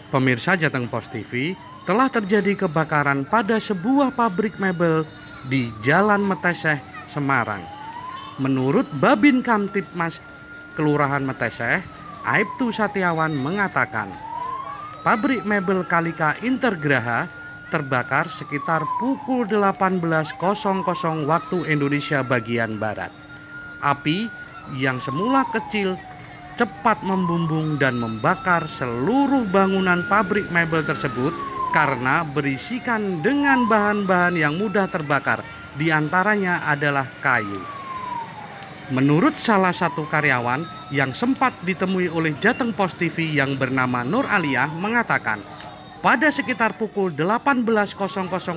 Pemirsa Jateng Pos TV, telah terjadi kebakaran pada sebuah pabrik mebel di Jalan Meteseh, Semarang. Menurut Babin Kamtibmas Kelurahan Meteseh, Aibtu Satiawan mengatakan, pabrik mebel Kalika Intergraha terbakar sekitar pukul 18.00 waktu Indonesia bagian Barat. Api yang semula kecil cepat membumbung dan membakar seluruh bangunan pabrik mebel tersebut karena berisikan dengan bahan-bahan yang mudah terbakar, diantaranya adalah kayu. Menurut salah satu karyawan yang sempat ditemui oleh Jateng Pos TV yang bernama Nur Aliyah mengatakan, pada sekitar pukul 18.00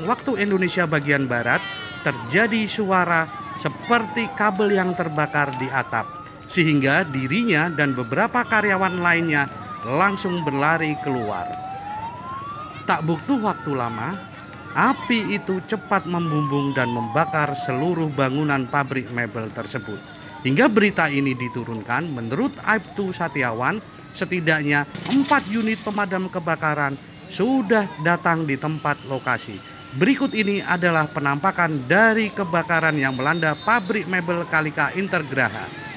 waktu Indonesia bagian Barat terjadi suara seperti kabel yang terbakar di atap, sehingga dirinya dan beberapa karyawan lainnya langsung berlari keluar. Tak butuh waktu lama, api itu cepat membumbung dan membakar seluruh bangunan pabrik mebel tersebut. Hingga berita ini diturunkan, menurut Aibtu Satiawan, setidaknya 4 unit pemadam kebakaran sudah datang di tempat lokasi. Berikut ini adalah penampakan dari kebakaran yang melanda pabrik mebel Kalika Intergraha.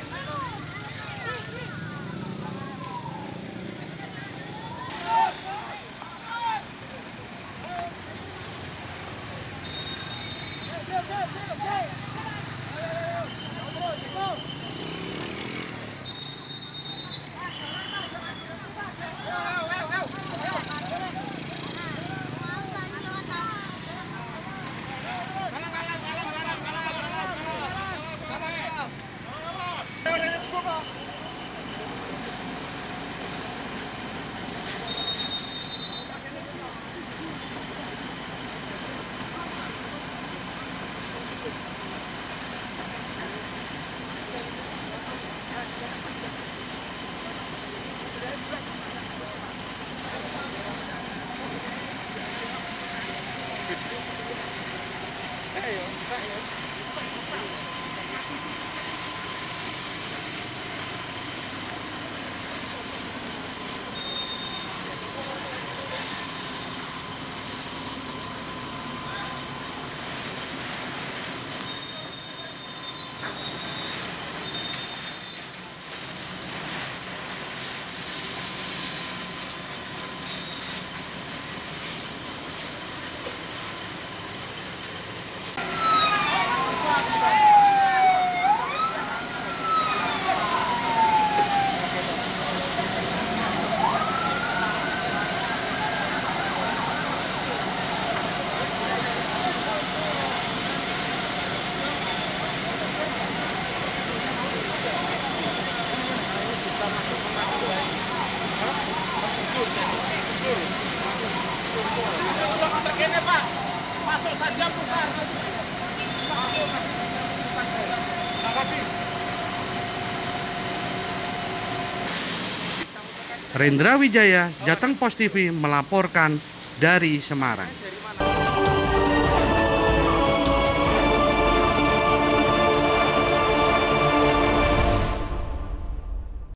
Pak, masuk saja bukan. Rendra Wijaya, Jateng Pos TV melaporkan dari Semarang.